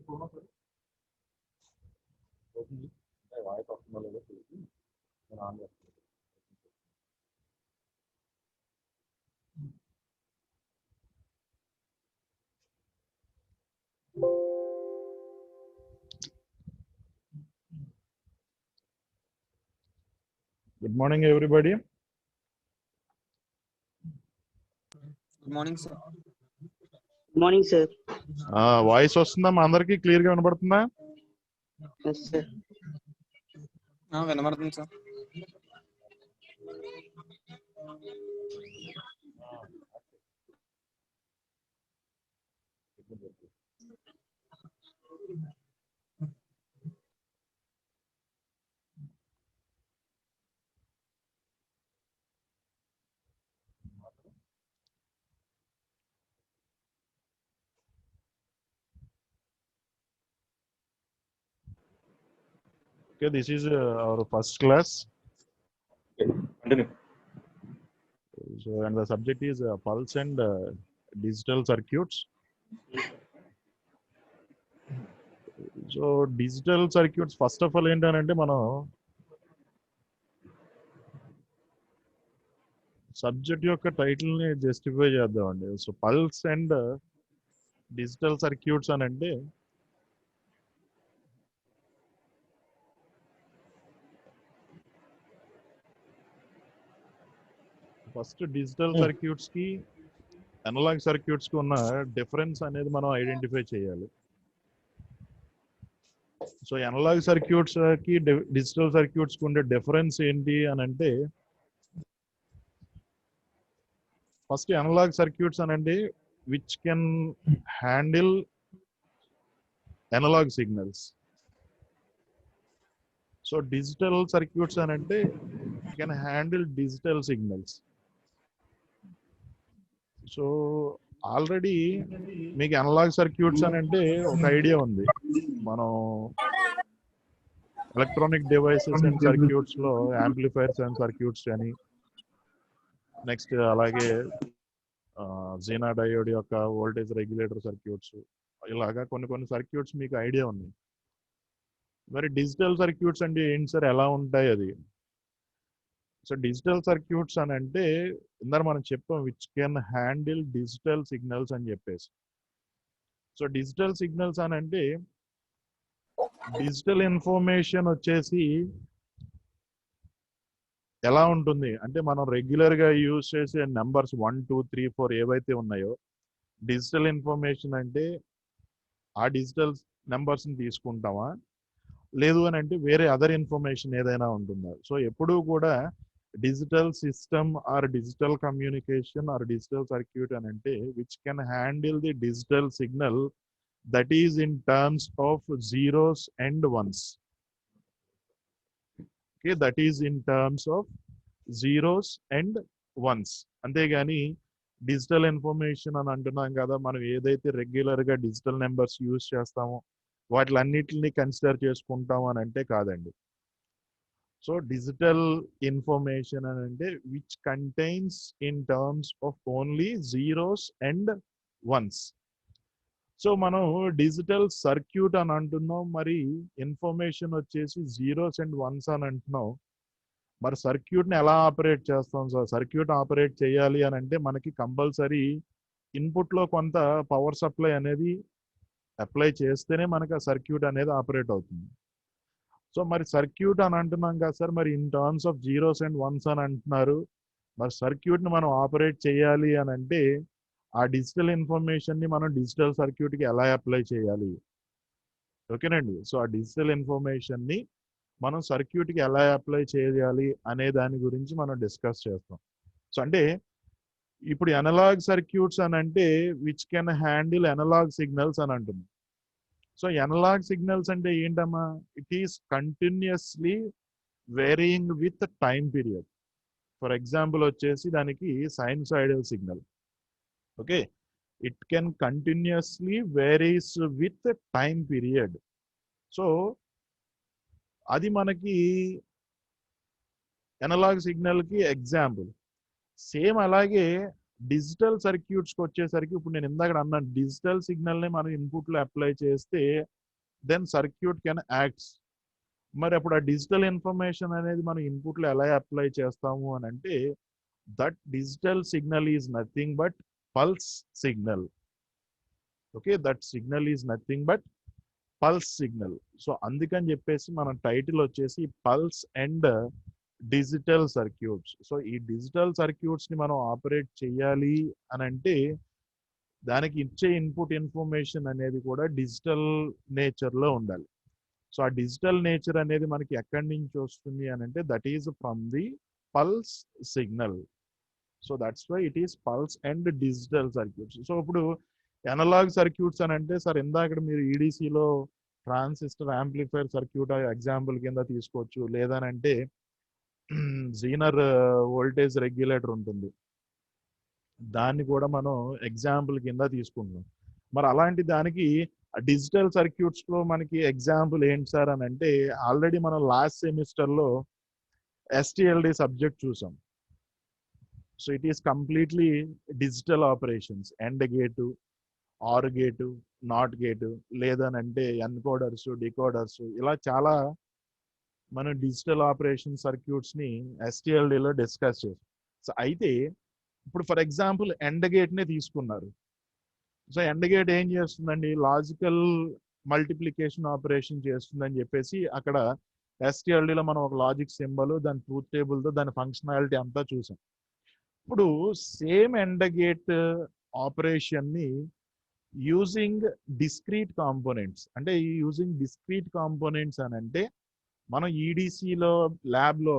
Good morning, everybody. Good morning, sir. Good morning, sir. Voice వస్తుందా మా అందరికి clear గా వినబడుతుందా? Yes, sir. వినబడుతుంది sir. Okay, this is our first class. Continue. So, and the subject is pulse and digital circuits. So, digital circuits, first of all, ఏంటంటే మనం subject యొక్క title ని జస్టిఫై చేద్దామండి. So pulse and digital circuits అని అంటే first digital circuits కి analog circuits కి ఉన్న డిఫరెన్స్ అనేది మనం ఐడెంటిఫై చేయాలి. సో అనలాగ్ సర్క్యూట్స్ కి డిజిటల్ సర్క్యూట్స్ కి ఉండే డిఫరెన్స్ ఏంటి అని అంటే ఫస్ట్ అనలాగ్ సర్క్యూట్స్ అనండి which can handle analog signals. So digital circuits అనంటే can handle digital signals. So already మీకు అనలాగ్ సర్క్యూట్స్ అని అంటే ఒక ఐడియా ఉంది. మనం ఎలక్ట్రానిక్ డివైసెస్ అండ్ సర్క్యూట్స్ లో యాంప్లిఫైర్స్ అండ్ సర్క్యూట్స్ అని, నెక్స్ట్ అలాగే జీనా డయోడ్ యొక్క వోల్టేజ్ రెగ్యులేటర్ సర్క్యూట్స్, ఇలాగా కొన్ని సర్క్యూట్స్ మీకు ఐడియా ఉన్నాయి. మరి డిజిటల్ సర్క్యూట్స్ అంటే ఏంటి సార్, ఎలా ఉంటాయి అది? సో డిజిటల్ సర్క్యూట్స్ అని అంటే ఇందాక మనం చెప్పాం which can handle digital signals అని చెప్పేసి. సో డిజిటల్ సిగ్నల్స్ అని అంటే డిజిటల్ ఇన్ఫర్మేషన్ వచ్చేసి ఎలా ఉంటుంది అంటే మనం రెగ్యులర్ గా యూజ్ చేసే నెంబర్స్ 1 2 3 4 ఏవైతే ఉన్నాయో డిజిటల్ ఇన్ఫర్మేషన్ అంటే ఆ డిజిటల్ నెంబర్స్ ని తీసుకుంటామా, లేదు అని అంటే వేరే అదర్ ఇన్ఫర్మేషన్ ఏదైనా ఉంటుందా? సో ఎప్పుడూ కూడా digital system or digital communication or digital circuit అని అంటే which can handle the digital signal that is in terms of zeros and ones. Okay, that is in terms of zeros and ones. అంతేగాని digital information అని అంటున్నాం కదా, మనం ఏదైతే regular గా digital numbers use చేస్తామో వాటిలన్నిటిని కన్సిడర్ చేసుకుంటాం అని అంటే కాదండి. సో డిజిటల్ ఇన్ఫర్మేషన్ అని అంటే which contains in terms of only zeros and once. So మనం డిజిటల్ సర్క్యూట్ అని అంటున్నాం, మరి ఇన్ఫర్మేషన్ వచ్చేసి జీరోస్ అండ్ వన్స్ అని అంటున్నాం. మరి సర్క్యూట్ని ఎలా ఆపరేట్ చేస్తాం సార్? సర్క్యూట్ ఆపరేట్ చేయాలి అని అంటే మనకి కంపల్సరీ ఇన్పుట్లో కొంత పవర్ సప్లై అనేది అప్లై చేస్తేనే మనకి ఆ సర్క్యూట్ అనేది ఆపరేట్ అవుతుంది. సో మరి సర్క్యూట్ అని అంటున్నాం కదా సార్, మరి in terms of zeros and once అని అంటున్నారు. మరి సర్క్యూట్ని మనం ఆపరేట్ చేయాలి అని అంటే ఆ డిజిటల్ ఇన్ఫర్మేషన్ని మనం డిజిటల్ సర్క్యూట్కి ఎలా అప్లై చేయాలి? ఓకేనండి. సో ఆ డిజిటల్ ఇన్ఫర్మేషన్ని మనం సర్క్యూట్కి ఎలా అప్లై చేయాలి అనే దాని గురించి మనం డిస్కస్ చేస్తాం. సో అంటే ఇప్పుడు అనలాగ్ సర్క్యూట్స్ అని అంటే which can handle analog signals అని అంటుంది. సో అనలాగ్ సిగ్నల్స్ అంటే ఏంటమ్మా? It is continuously varying with time period. For example వచ్చేసి దానికి sinusoidal signal. Okay, it can continuously varies with time period. So అది మనకి అనలాగ్ సిగ్నల్కి ఎగ్జాంపుల్. సేమ్ అలాగే డిజిటల్ సర్క్యూట్స్కి వచ్చేసరికి ఇప్పుడు నేను ఇందాక అన్నాను డిజిటల్ సిగ్నల్ని మనం ఇన్పుట్లో అప్లై చేస్తే దెన్ సర్క్యూట్ కెన్ యాక్ట్స్. మరి అప్పుడు ఆ డిజిటల్ ఇన్ఫర్మేషన్ అనేది మనం ఇన్పుట్లో ఎలా అప్లై చేస్తాము అని అంటే that digital signal is nothing but pulse signal. Okay, that signal is nothing but pulse signal. So అందుకని చెప్పేసి మన టైటిల్ వచ్చేసి pulse and digital circuits. So ఈ డిజిటల్ సర్క్యూట్స్ ని మనం ఆపరేట్ చేయాలి అని అంటే దానికి ఇచ్చే ఇన్పుట్ ఇన్ఫర్మేషన్ అనేది కూడా డిజిటల్ నేచర్లో ఉండాలి. సో ఆ డిజిటల్ నేచర్ అనేది మనకి ఎక్కడి నుంచి వస్తుంది అని అంటే that is from the pulse signal. So that's why it is pulse and digital circuits. So ఇప్పుడు ఎనలాగ్ సర్క్యూట్స్ అని అంటే సార్ ఇందాక మీరు ఈడీసీలో ట్రాన్సిస్టర్ యాంప్లిఫైర్ సర్క్యూట్ ఎగ్జాంపుల్ కింద తీసుకోవచ్చు, లేదనంటే జీనర్ వోల్టేజ్ రెగ్యులేటర్ ఉంటుంది, దాన్ని కూడా మనం ఎగ్జాంపుల్ కింద తీసుకుంటాం. మరి అలాంటి దానికి డిజిటల్ సర్క్యూట్స్ లో మనకి ఎగ్జాంపుల్ ఏంటి సార్ అని అంటే ఆల్రెడీ మనం లాస్ట్ సెమిస్టర్లో ఎస్టిఎల్డి సబ్జెక్ట్ చూసాం. So it is completely digital operations, and gate, or gate, not gate, లేదనంటే ఎన్కోడర్స్, డికోడర్స్, ఇలా చాలా మనం డిజిటల్ ఆపరేషన్ సర్క్యూట్స్ ని ఎస్టిఎల్డిలో డిస్కస్ చేసాం. సో అయితే ఇప్పుడు ఫర్ ఎగ్జాంపుల్ ఎండ్ గేట్ నే తీసుకున్నారు. సో ఎండ్ గేట్ ఏం చేస్తుందండి, లాజికల్ మల్టిప్లికేషన్ ఆపరేషన్ చేస్తుందని చెప్పేసి అక్కడ ఎస్టిఎల్డిలో మనం ఒక లాజిక్ సింబల్, దాని ట్రూత్ టేబుల్తో దాని ఫంక్షనాలిటీ అంతా చూసాం. ఇప్పుడు సేమ్ ఎండ్ గేట్ ఆపరేషన్ ని యూజింగ్ డిస్క్రీట్ కాంపోనెంట్స్, అంటే యూజింగ్ డిస్క్రీట్ కాంపోనెంట్స్ అని అంటే మనం ఈడీసీలో ల్యాబ్లో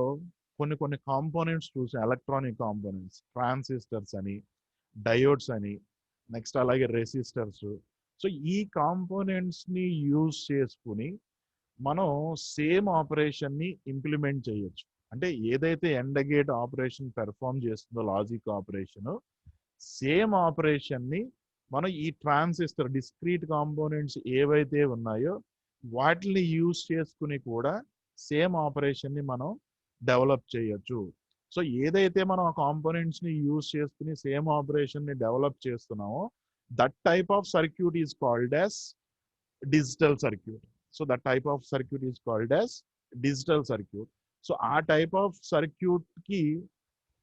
కొన్ని కాంపోనెంట్స్ చూసాం, ఎలక్ట్రానిక్ కాంపోనెంట్స్, ట్రాన్సిస్టర్స్ అని, డయోడ్స్ అని, నెక్స్ట్ అలాగే రెసిస్టర్స్. సో ఈ కాంపోనెంట్స్ని యూజ్ చేసుకుని మనం సేమ్ ఆపరేషన్ని ఇంప్లిమెంట్ చేయొచ్చు. అంటే ఏదైతే ఎండ్ గేట్ ఆపరేషన్ పెర్ఫామ్ చేస్తుందో లాజిక్ ఆపరేషన్, సేమ్ ఆపరేషన్ని మనం ఈ ట్రాన్సిస్టర్ డిస్క్రీట్ కాంపోనెంట్స్ ఏవైతే ఉన్నాయో వాటిని యూజ్ చేసుకుని కూడా సేమ్ ఆపరేషన్ని మనం డెవలప్ చేయొచ్చు. సో ఏదైతే మనం ఆ కాంపోనెంట్స్ని యూజ్ చేసుకుని సేమ్ ఆపరేషన్ని డెవలప్ చేస్తున్నామో that type of circuit is called as digital circuit. So that type of circuit is called as digital circuit. So ఆ టైప్ ఆఫ్ సర్క్యూట్కి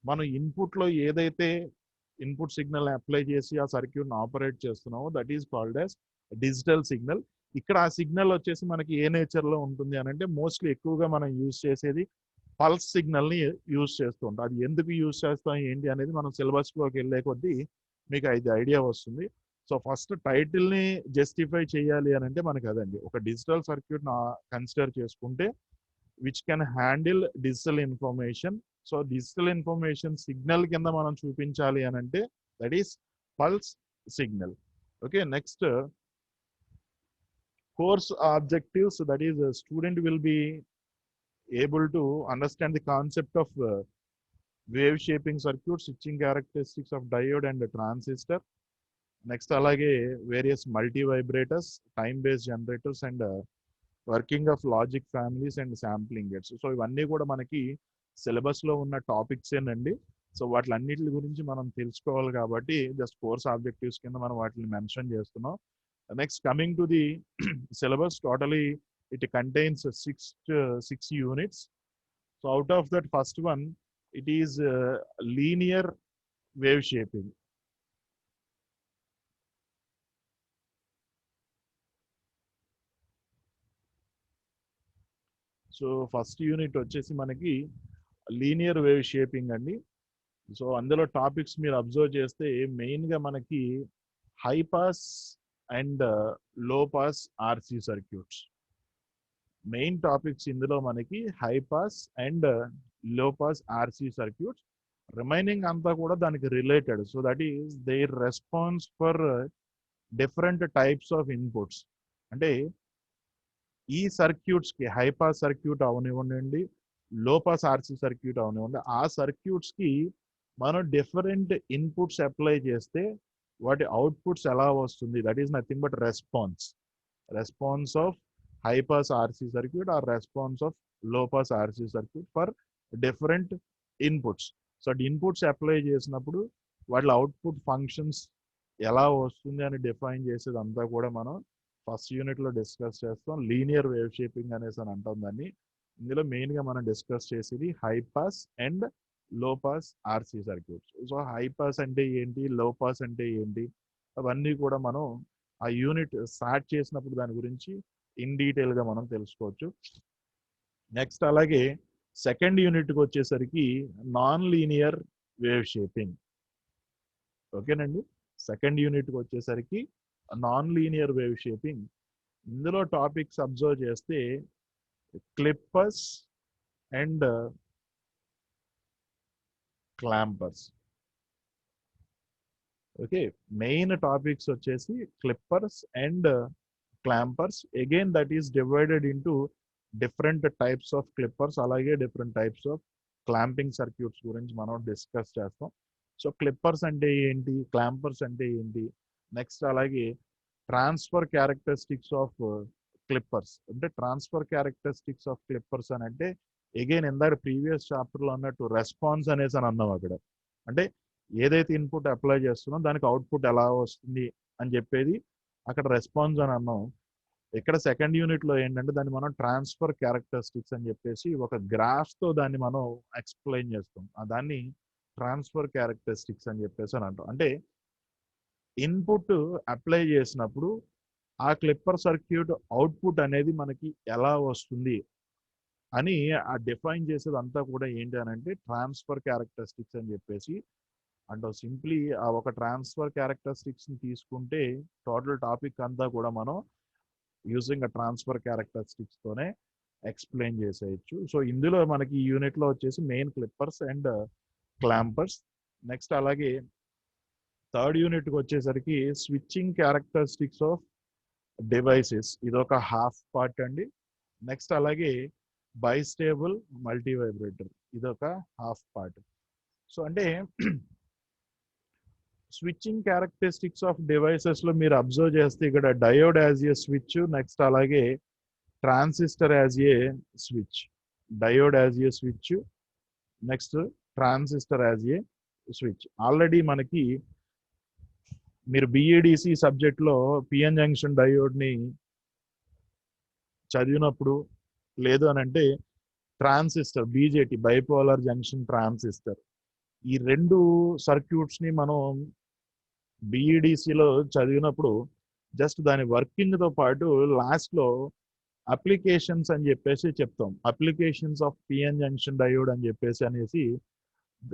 మనం ఇన్పుట్లో ఏదైతే ఇన్పుట్ సిగ్నల్ అప్లై చేసి ఆ సర్క్యూట్ని ఆపరేట్ చేస్తున్నామో that is called as digital signal. ఇక్కడ ఆ సిగ్నల్ వచ్చేసి మనకి ఏ నేచర్లో ఉంటుంది అని అంటే మోస్ట్లీ ఎక్కువగా మనం యూజ్ చేసేది పల్స్ సిగ్నల్ని యూజ్ చేస్తూ ఉంటాం. అది ఎందుకు యూజ్ చేస్తాం ఏంటి అనేది మనం సిలబస్లోకి వెళ్ళే కొద్దీ మీకు ఇది ఐడియా వస్తుంది. సో ఫస్ట్ టైటిల్ని జస్టిఫై చేయాలి అని అంటే మనకి అదండి, ఒక డిజిటల్ సర్క్యూట్ని కన్సిడర్ చేసుకుంటే which can handle digital information. So digital information signal కింద మనం చూపించాలి అని అంటే that is pulse signal. Okay, next course objectives, that is a student will be able to understand the concept of wave shaping circuit, switching characteristics of diode and transistor. Next alage various multi vibrators, time based generators and working of logic families and sampling gates. So ivanni kuda manaki syllabus lo unna topics enandi. So వాటిలన్నిటి గురించి మనం తెలుసుకోవాలి కాబట్టి just course objectives కింద మనం వాటిని mention చేస్తున్నాం. Next, coming to the syllabus, totally it contains six units. So out of that first one, it is linear wave shaping. So first unit వచ్చేసి మనకి లీనియర్ వేవ్ షేపింగ్ అండి. So అందులో topics మీరు observe చేస్తే మెయిన్గా మనకి high pass and low pass RC circuits main topics. ఇందులో మనకి high pass and low pass RC circuits, remaining అంతా కూడా దానికి related. So that is their response for different types of inputs. అంటే ఈ సర్క్యూట్స్కి హై పాస్ సర్క్యూట్ అవనివ్వండి, లో pass RC circuit అవనివ్వండి, ఆ సర్క్యూట్స్కి మనం డిఫరెంట్ ఇన్పుట్స్ అప్లై చేస్తే వాటి అవుట్పుట్స్ ఎలా వస్తుంది, that is nothing but response of high pass RC circuit or response of low pass RC circuit for different inputs. So inputs apply చేసినప్పుడు వాటి అవుట్పుట్ ఫంక్షన్స్ ఎలా వస్తుంది అని డిఫైన్ చేసేదంతా కూడా మనం ఫస్ట్ యూనిట్లో డిస్కస్ చేస్తాం. లీనియర్ వేవ్ షేపింగ్ అనేసి అని అంటాం దాన్ని. ఇందులో మెయిన్గా మనం డిస్కస్ చేసేది high pass and low pass RC circuits. So high pass అంటే ఏంటి, లో పాస్ అంటే ఏంటి, అవన్నీ కూడా మనం ఆ యూనిట్ స్టార్ట్ చేసినప్పుడు దాని గురించి ఇన్ డీటెయిల్గా మనం తెలుసుకోవచ్చు. నెక్స్ట్ అలాగే సెకండ్ యూనిట్కి వచ్చేసరికి నాన్ లీనియర్ వేవ్ షేపింగ్. ఓకేనండి. సెకండ్ యూనిట్కి వచ్చేసరికి నాన్ లీనియర్ వేవ్ షేపింగ్. ఇందులో టాపిక్స్ అబ్జర్వ్ చేస్తే clippers and clampers. Okay, main topics వచ్చేసి clippers and clampers. Again that is divided into different types of clippers, అలాగే different types of clamping circuits గురించి మనం discuss చేస్తాం. So Clippers అంటే ఏంటి, క్లాంపర్స్ అంటే ఏంటి, నెక్స్ట్ అలాగే ట్రాన్స్ఫర్ క్యారెక్టరిస్టిక్స్ ఆఫ్ క్లిప్పర్స్. అంటే ట్రాన్స్ఫర్ క్యారెక్టరిస్టిక్స్ ఆఫ్ క్లిప్పర్స్ అని అంటే అగైన్ ఇందాక ప్రీవియస్ చాప్టర్లో అన్నట్టు రెస్పాన్స్ అనేసి అని అన్నాం అక్కడ. అంటే ఏదైతే ఇన్పుట్ అప్లై చేస్తున్నాం దానికి అవుట్పుట్ ఎలా వస్తుంది అని చెప్పేది అక్కడ రెస్పాన్స్ అని అన్నాం. ఇక్కడ సెకండ్ యూనిట్లో ఏంటంటే దాన్ని మనం ట్రాన్స్ఫర్ క్యారెక్టరిస్టిక్స్ అని చెప్పేసి ఒక గ్రాఫ్తో దాన్ని మనం ఎక్స్ప్లెయిన్ చేస్తాం. దాన్ని ట్రాన్స్ఫర్ క్యారెక్టరిస్టిక్స్ అని చెప్పేసి అని అంటాం. అంటే ఇన్పుట్ అప్లై చేసినప్పుడు ఆ క్లిప్పర్ సర్క్యూట్ అవుట్పుట్ అనేది మనకి ఎలా వస్తుంది అని ఆ డిఫైన్ చేసేది అంతా కూడా ఏంటి అని అంటే ట్రాన్స్ఫర్ క్యారెక్టరిస్టిక్స్ అని చెప్పేసి అంటే సింప్లీ ఆ ఒక ట్రాన్స్ఫర్ క్యారెక్టరిస్టిక్స్ని తీసుకుంటే టోటల్ టాపిక్ అంతా కూడా మనం యూజింగ్ ఆ ట్రాన్స్ఫర్ క్యారెక్టరిస్టిక్స్తోనే ఎక్స్ప్లెయిన్ చేసేయచ్చు. సో ఇందులో మనకి ఈ యూనిట్లో వచ్చేసి main clippers and clampers. Next అలాగే థర్డ్ యూనిట్కి వచ్చేసరికి స్విచ్చింగ్ క్యారెక్టరిస్టిక్స్ ఆఫ్ డివైసెస్, ఇదొక హాఫ్ పార్ట్ అండి. నెక్స్ట్ అలాగే బైస్టేబుల్ మల్టీ వైబ్రేటర్, ఇదొక హాఫ్ పార్ట్. సో అంటే స్విచ్చింగ్ క్యారెక్టరిస్టిక్స్ ఆఫ్ డివైసెస్లో మీరు అబ్జర్వ్ చేస్తే ఇక్కడ diode as a switch, next అలాగే transistor as a switch. Diode as a switch, next transistor as a switch. Already మనకి మీరు బిఈడిసి సబ్జెక్ట్లో పిఎన్ జంక్షన్ డయోడ్ని చదివినప్పుడు, లేదు అని అంటే transistor BJT bipolar junction transistor, ఈ రెండు సర్క్యూట్స్ని మనం బిఈడిసిలో చదివినప్పుడు జస్ట్ దాని వర్కింగ్తో పాటు లాస్ట్లో అప్లికేషన్స్ అని చెప్పేసి చెప్తాం. Applications of PN junction diode అని చెప్పేసి అనేసి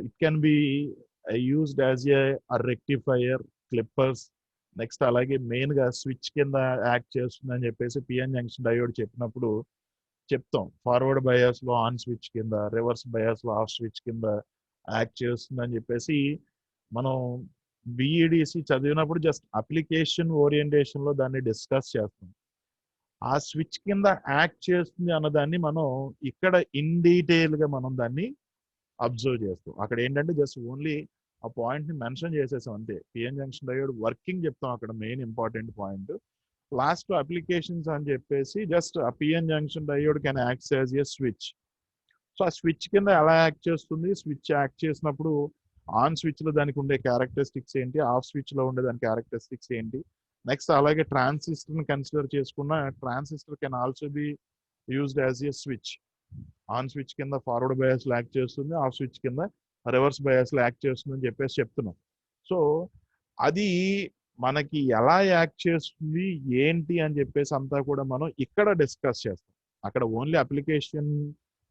it can be used as a rectifier, Clippers, next అలాగే మెయిన్గా స్విచ్ కింద యాక్ట్ చేస్తుందని చెప్పేసి పిఎన్ జంక్షన్ డయోడ్ చెప్పినప్పుడు చెప్తాం. ఫార్వర్డ్ బయాస్లో ఆన్ స్విచ్ కింద, రివర్స్ బయాస్లో ఆఫ్ స్విచ్ కింద యాక్ట్ చేస్తుందని చెప్పేసి మనం బిఈడిసి చదివినప్పుడు జస్ట్ అప్లికేషన్ ఓరియంటేషన్లో దాన్ని డిస్కస్ చేస్తాం. ఆ స్విచ్ కింద యాక్ట్ చేస్తుంది అన్నదాన్ని మనం ఇక్కడ ఇన్ డీటెయిల్గా మనం దాన్ని అబ్జర్వ్ చేస్తాం. అక్కడ ఏంటంటే జస్ట్ ఓన్లీ ఆ పాయింట్ని మెన్షన్ చేసేసాం అంతే. పిఎన్ జంక్షన్ డయోడ్ వర్కింగ్ చెప్తాం అక్కడ main important point. Last applications అని చెప్పేసి జస్ట్ ఆ PN junction diode can act as a switch. So ఆ స్విచ్ కింద ఎలా యాక్ట్ చేస్తుంది, స్విచ్ యాక్ట్ చేసినప్పుడు ఆన్ స్విచ్లో దానికి ఉండే క్యారెక్టరిస్టిక్స్ ఏంటి, ఆఫ్ స్విచ్లో ఉండే దాని క్యారెక్టరిస్టిక్స్ ఏంటి, నెక్స్ట్ అలాగే ట్రాన్సిస్టర్ని కన్సిడర్ చేసుకున్న transistor can also be used as a switch. On switch కింద ఫార్వర్డ్ బయాస్లో యాక్ట్ చేస్తుంది, ఆఫ్ స్విచ్ కింద రివర్స్ బయాస్లో యాక్ట్ చేస్తుంది అని చెప్పేసి చెప్తున్నాం. సో అది మనకి ఎలా యాక్ట్ చేస్తుంది ఏంటి అని చెప్పేసి అంతా కూడా మనం ఇక్కడ డిస్కస్ చేస్తాం. అక్కడ ఓన్లీ అప్లికేషన్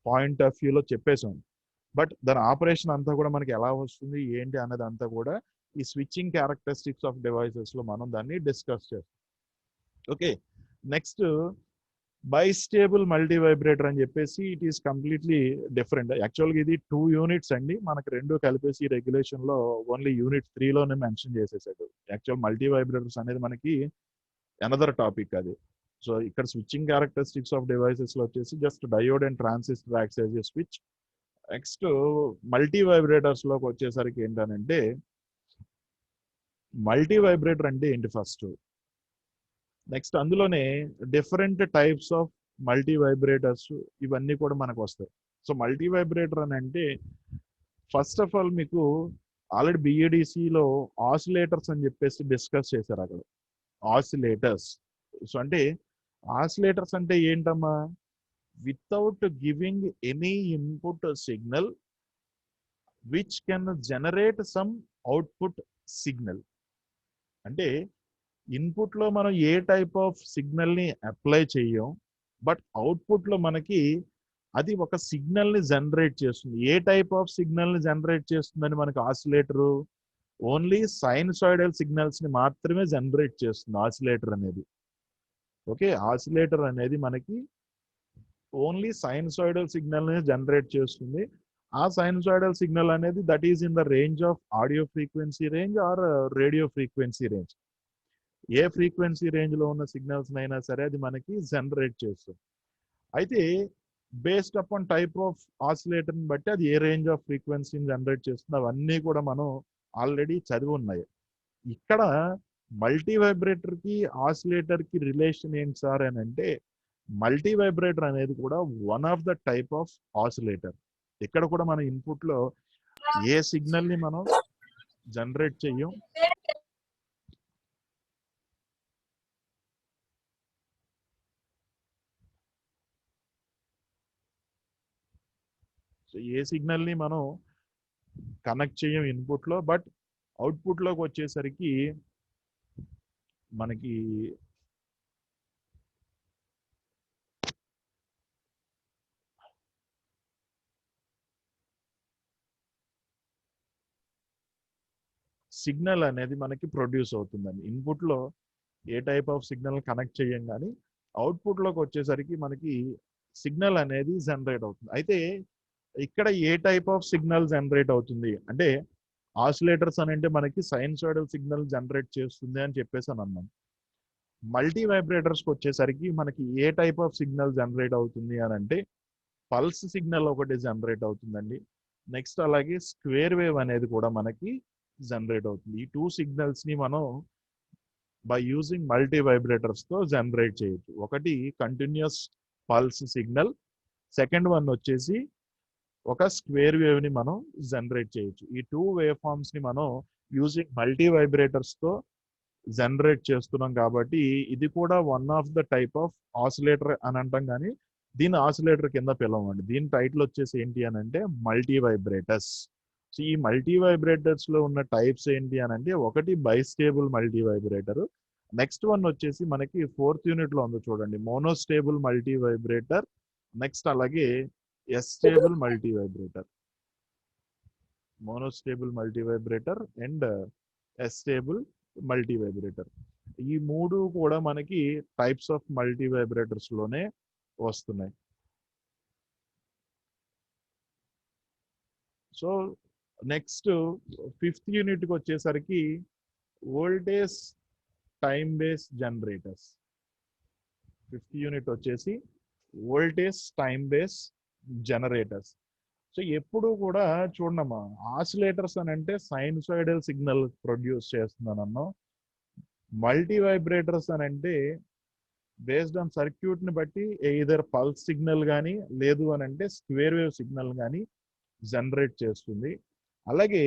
పాయింట్ ఆఫ్ వ్యూలో చెప్పేసాం, బట్ దాని ఆపరేషన్ అంతా కూడా మనకి ఎలా వస్తుంది ఏంటి అన్నది అంతా కూడా ఈ స్విచ్చింగ్ క్యారెక్టరిస్టిక్స్ ఆఫ్ డివైసెస్లో మనం దాన్ని డిస్కస్ చేస్తాం. ఓకే, నెక్స్ట్ బైస్టేబుల్ మల్టీ వైబ్రేటర్ అని చెప్పేసి ఇట్ ఈస్ కంప్లీట్లీ డిఫరెంట్. యాక్చువల్గా ఇది 2 యూనిట్స్ అండి, మనకు రెండు కలిపేసి రెగ్యులేషన్లో ఓన్లీ యూనిట్ 3లోనే మెన్షన్ చేసేసాడు. యాక్చువల్ మల్టీ వైబ్రేటర్స్ అనేది మనకి అనదర్ టాపిక్ అది. సో ఇక్కడ స్విచ్చింగ్ క్యారెక్టరిస్టిక్స్ ఆఫ్ డివైసెస్లో వచ్చేసి just diode and transistor acts as a switch. Next మల్టీ వైబ్రేటర్స్లోకి వచ్చేసరికి ఏంటనంటే మల్టీ వైబ్రేటర్ అంటే ఏంటి ఫస్ట్, నెక్స్ట్ అందులోనే different types of multivibrators ఇవన్నీ కూడా మనకు వస్తాయి. సో మల్టీ వైబ్రేటర్ అని అంటే ఫస్ట్ ఆఫ్ ఆల్ మీకు ఆల్రెడీ బిఏడిసిలో ఆసిలేటర్స్ అని చెప్పేసి డిస్కస్ చేశారు అక్కడ. ఆసిలేటర్స్ సో అంటే ఆసిలేటర్స్ అంటే ఏంటమ్మా? Without giving any input signal which can generate some output signal. అంటే ఇన్పుట్లో మనం ఏ టైప్ ఆఫ్ సిగ్నల్ని అప్లై చెయ్యం, బట్ అవుట్పుట్లో మనకి అది ఒక సిగ్నల్ని జనరేట్ చేస్తుంది. ఏ టైప్ ఆఫ్ సిగ్నల్ని జనరేట్ చేస్తుందని మనకి ఆసిలేటరు ఓన్లీ సైనసాయిడల్ సిగ్నల్స్ని మాత్రమే జనరేట్ చేస్తుంది ఆసిలేటర్ అనేది. ఓకే, ఆసిలేటర్ అనేది మనకి ఓన్లీ సైనసాయిడల్ సిగ్నల్ని జనరేట్ చేస్తుంది. ఆ సైనసాయిడల్ సిగ్నల్ అనేది that is in the range of audio frequency range or radio frequency range. ఏ ఫ్రీక్వెన్సీ రేంజ్లో ఉన్న సిగ్నల్స్ అయినా సరే అది మనకి జనరేట్ చేస్తుంది. అయితే బేస్డ్ అపాన్ టైప్ ఆఫ్ ఆసిలేటర్ని బట్టి అది ఏ రేంజ్ ఆఫ్ ఫ్రీక్వెన్సీని జనరేట్ చేస్తుంది అవన్నీ కూడా మనం ఆల్రెడీ చదివి ఉన్నాయి. ఇక్కడ మల్టీ వైబ్రేటర్కి ఆసిలేటర్కి రిలేషన్ ఏంటి సార్ అని అంటే, మల్టీ వైబ్రేటర్ అనేది కూడా one of the type of oscillator. ఇక్కడ కూడా మన ఇన్పుట్లో ఏ సిగ్నల్ని మనం జనరేట్ చెయ్యం, సో ఏ సిగ్నల్ని మనం కనెక్ట్ చేయం ఇన్పుట్లో, బట్ అవుట్పుట్లోకి వచ్చేసరికి మనకి సిగ్నల్ అనేది మనకి ప్రొడ్యూస్ అవుతుందండి. ఇన్పుట్లో ఏ టైప్ ఆఫ్ సిగ్నల్ కనెక్ట్ చేయం కానీ అవుట్పుట్లోకి వచ్చేసరికి మనకి సిగ్నల్ అనేది జనరేట్ అవుతుంది. అయితే ఇక్కడ ఏ టైప్ ఆఫ్ సిగ్నల్ జనరేట్ అవుతుంది అంటే, ఆసిలేటర్స్ అని అంటే మనకి సైనసాయిడల్ సిగ్నల్ జనరేట్ చేస్తుంది అని చెప్పేసి అని అన్నాం. మల్టీ వైబ్రేటర్స్కి వచ్చేసరికి మనకి ఏ టైప్ ఆఫ్ సిగ్నల్ జనరేట్ అవుతుంది అని అంటే, పల్స్ సిగ్నల్ ఒకటి జనరేట్ అవుతుందండి. నెక్స్ట్ అలాగే స్క్వేర్ వేవ్ అనేది కూడా మనకి జనరేట్ అవుతుంది. ఈ టూ సిగ్నల్స్ని మనం బై యూజింగ్ మల్టీ వైబ్రేటర్స్తో జనరేట్ చేయొచ్చు. ఒకటి continuous pulse signal, second one వచ్చేసి ఒక స్క్వేర్ వేవ్ని మనం జనరేట్ చేయొచ్చు. ఈ టూ వేవ్ ఫార్మ్స్ని మనం యూజింగ్ మల్టీ వైబ్రేటర్స్తో జనరేట్ చేస్తున్నాం కాబట్టి ఇది కూడా one of the type of oscillator అని అంటాం, కానీ దీని ఆసిలేటర్ కింద పిలవండి. దీని టైటిల్ వచ్చేసి ఏంటి అని అంటే మల్టీ వైబ్రేటర్స్. సో ఈ మల్టీ వైబ్రేటర్స్లో ఉన్న టైప్స్ ఏంటి అని అంటే, ఒకటి బైస్టేబుల్ మల్టీ వైబ్రేటర్, నెక్స్ట్ వన్ వచ్చేసి మనకి 4th యూనిట్లో ఉంది చూడండి, మోనోస్టేబుల్ మల్టీ వైబ్రేటర్, నెక్స్ట్ అలాగే astable multivibrator. Monostable multivibrator and astable multivibrator. ఈ మూడు కూడా మనకి టైప్స్ ఆఫ్ మల్టీ వైబ్రేటర్స్ లోనే వస్తున్నాయి. సో నెక్స్ట్ 5th యూనిట్కి వచ్చేసరికి voltage time base generators. 5th unit వచ్చేసి voltage time base generators. So ఎప్పుడు కూడా చూడమ్మా, ఆసిలేటర్స్ అని అంటే సైనసాయిడల్ సిగ్నల్ ప్రొడ్యూస్ చేస్తున్నానన్నా, మల్టీ వైబ్రేటర్స్ అని అంటే బేస్డ్ ఆన్ సర్క్యూట్ని బట్టి ఎయిదర్ పల్స్ సిగ్నల్ కానీ లేదు అని అంటే స్క్వేర్ వేవ్ సిగ్నల్ కానీ జనరేట్ చేస్తుంది. అలాగే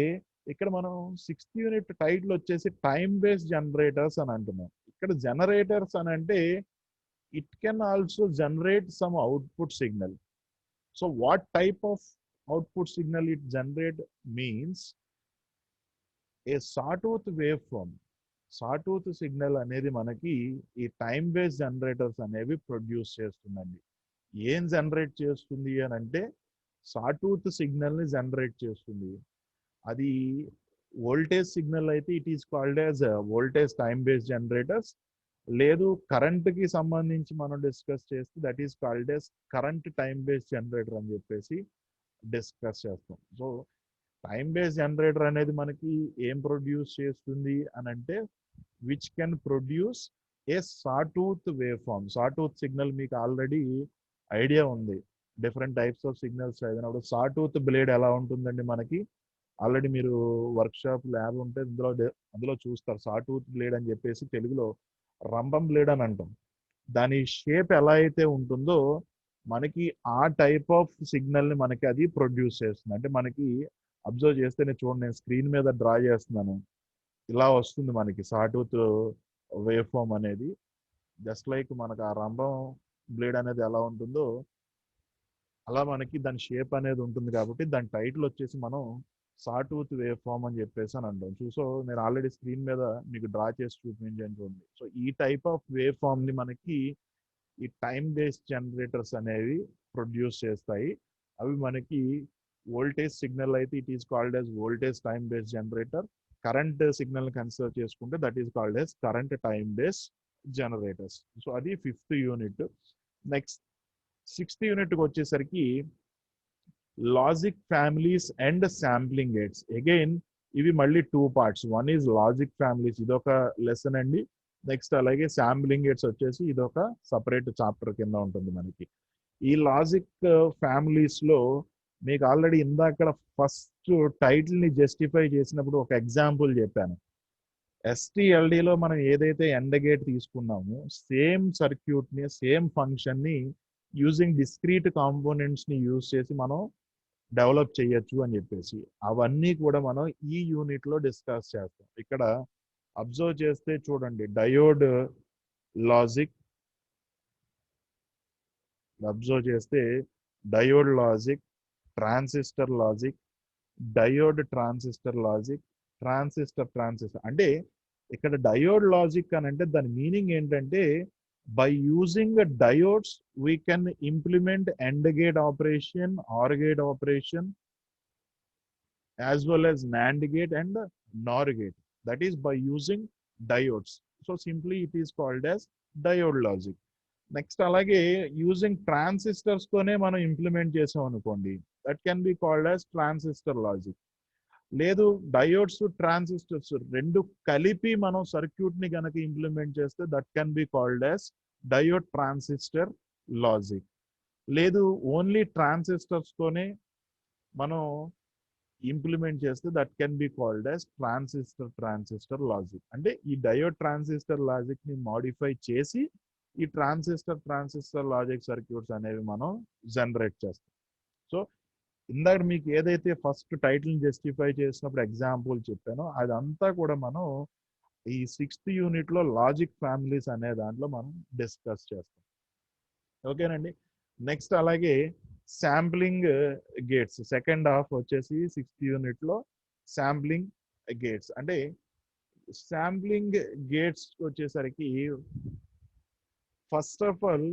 ఇక్కడ మనం 6th యూనిట్ టైటిల్ వచ్చేసి టైం బేస్ జనరేటర్స్ అని అంటున్నాం. ఇక్కడ జనరేటర్స్ అని అంటే it can also generate some output signal. So what type of output signal it generate means a sawtooth waveform. sawtooth signal అనేది మనకి ఈ టైం బేస్ జనరేటర్స్ అనేవి ప్రొడ్యూస్ చేస్తుందండి. ఏం జనరేట్ చేస్తుంది అని అంటే sawtooth సిగ్నల్ని జనరేట్ చేస్తుంది. అది వోల్టేజ్ సిగ్నల్ అయితే it is called as voltage time base generators. లేదు కరెంట్కి సంబంధించి మనం డిస్కస్ చేస్తే that is called as current time base generator అని చెప్పేసి డిస్కస్ చేస్తాం. సో టైం బేస్ జనరేటర్ అనేది మనకి ఏం ప్రొడ్యూస్ చేస్తుంది అని అంటే, which can produce a sawtooth waveform. Sawtooth signal మీకు ఆల్రెడీ ఐడియా ఉంది, డిఫరెంట్ టైప్స్ ఆఫ్ సిగ్నల్స్ చదివినప్పుడు. సాటూత్ బ్లేడ్ ఎలా ఉంటుందండి మనకి ఆల్రెడీ మీరు వర్క్షాప్ ల్యాబ్ ఉంటే అందులో చూస్తారు. సాటూత్ బ్లేడ్ అని చెప్పేసి తెలుగులో రంపం బ్లేడ్ అని అంటాం. దాని షేప్ ఎలా అయితే ఉంటుందో మనకి ఆ టైప్ ఆఫ్ సిగ్నల్ని మనకి అది ప్రొడ్యూస్ చేస్తుంది. అంటే మనకి అబ్జర్వ్ చేస్తే నేను చూడండి, నేను స్క్రీన్ మీద డ్రా చేస్తున్నాను, ఇలా వస్తుంది మనకి సాటూత్ వేవ్ ఫార్మ్ అనేది. జస్ట్ లైక్ మనకు ఆ రంభం బ్లేడ్ అనేది ఎలా ఉంటుందో అలా మనకి దాని షేప్ అనేది ఉంటుంది కాబట్టి దాని టైటిల్ వచ్చేసి మనం సాటూత్ వేవ్ ఫామ్ అని చెప్పేసి అని అంటాం. సో నేను ఆల్రెడీ స్క్రీన్ మీద మీకు డ్రా చేసి చూపించండి చూడండి. సో ఈ టైప్ ఆఫ్ వేవ్ ఫామ్ ని మనకి ఈ టైమ్ బేస్డ్ జనరేటర్స్ అనేవి ప్రొడ్యూస్ చేస్తాయి. అవి మనకి వోల్టేజ్ సిగ్నల్ అయితే it is called as voltage time based generator. Current signal consider చేసుకుంటే that is called as current time based generators. So అది 5th యూనిట్. నెక్స్ట్ 6th యూనిట్కి వచ్చేసరికి logic families and sampling gates. Again ఇవి మళ్ళీ 2 parts. One is logic families, ఇదొక lesson అండి. Next అలాగే sampling gates వచ్చేసి ఇదొక సపరేట్ చాప్టర్ కింద ఉంటుంది మనకి. ఈ లాజిక్ ఫ్యామిలీస్ లో మీకు ఆల్రెడీ ఇందాక ఫస్ట్ టైటిల్ ని జస్టిఫై చేసినప్పుడు ఒక ఎగ్జాంపుల్ చెప్పాను. ఎస్టిఎల్డిలో మనం ఏదైతే ఎండ్ గేట్ తీసుకున్నామో సేమ్ సర్క్యూట్ ని సేమ్ ఫంక్షన్ ని యూజింగ్ డిస్క్రీట్ కాంపోనెంట్స్ ని యూజ్ చేసి మనం డెవలప్ చేయొచ్చు అని చెప్పేసి అవన్నీ కూడా మనం ఈ యూనిట్ లో డిస్కస్ చేస్తాం. ఇక్కడ అబ్జర్వ్ చేస్తే చూడండి, డయోడ్ లాజిక్, అబ్జర్వ్ చేస్తే diode logic, transistor logic, diode transistor logic, transistor అంటే ఇక్కడ డయోడ్ లాజిక్ అని అంటే దాని మీనింగ్ ఏంటంటే by using diodes we can implement AND gate operation, OR gate operation, as well as NAND gate and NOR gate. That is by using diodes. So simply it is called as diode logic. Next alage using transistors tone మనం implement చేసాం అనుకోండి, that can be called as transistor logic. లేదు diodes transistors రెండు కలిపి మనం circuit ని గనక implement చేస్తే that can be called as diode transistor logic. లేదు ఓన్లీ ట్రాన్సిస్టర్స్ తోనే మనం ఇంప్లిమెంట్ చేస్తే that can be called as transistor logic. అంటే ఈ డయోడ్ ట్రాన్సిస్టర్ లాజిక్ ని మాడిఫై చేసి ఈ ట్రాన్సిస్టర్ లాజిక్ సర్క్యూట్స్ అనేవి మనం జనరేట్ చేస్తాం. సో ఇందాక మీకు ఏదైతే ఫస్ట్ టైటిల్ జస్టిఫై చేసినప్పుడు ఎగ్జాంపుల్ చెప్పానో అదంతా కూడా మనం ఈ 6th యూనిట్ లో లాజిక్ ఫ్యామిలీస్ అనే దాంట్లో మనం డిస్కస్ చేస్తాం. ఓకేనండి. నెక్స్ట్ అలాగే శాంప్లింగ్ గేట్స్ సెకండ్ హాఫ్ వచ్చేసి 6th యూనిట్ లో శాంప్లింగ్ గేట్స్. అంటే శాంప్లింగ్ గేట్స్ వచ్చేసరికి first of all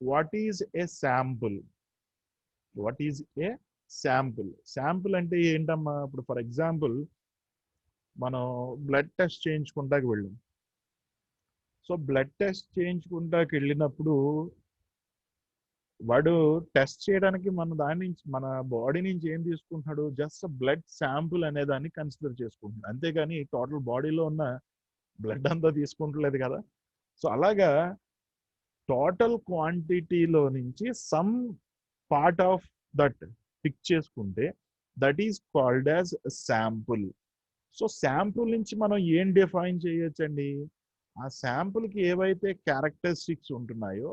what is A sample? What is A sample? Sample అంటే ఏంటమ్మా? ఇప్పుడు ఫర్ ఎగ్జాంపుల్ మనం బ్లడ్ టెస్ట్ చేయించుకుంటాకి వెళ్ళాం. సో బ్లడ్ టెస్ట్ చేయించుకుంటాకి వెళ్ళినప్పుడు వాడు టెస్ట్ చేయడానికి మన దాని నుంచి మన బాడీ నుంచి ఏం తీసుకుంటున్నాడు? జస్ట్ బ్లడ్ శాంపుల్ అనే దాన్ని కన్సిడర్ చేసుకుంటున్నాడు, అంతేగాని టోటల్ బాడీలో ఉన్న బ్లడ్ అంతా తీసుకుంటలేదు కదా. సో అలాగా టోటల్ క్వాంటిటీలో నుంచి some part of that pick చేసుకుంటే that is called as sample. So sample నుంచి మనం ఏం డిఫైన్ చేయొచ్చండి? ఆ శాంపుల్కి ఏవైతే క్యారెక్టరిస్టిక్స్ ఉంటున్నాయో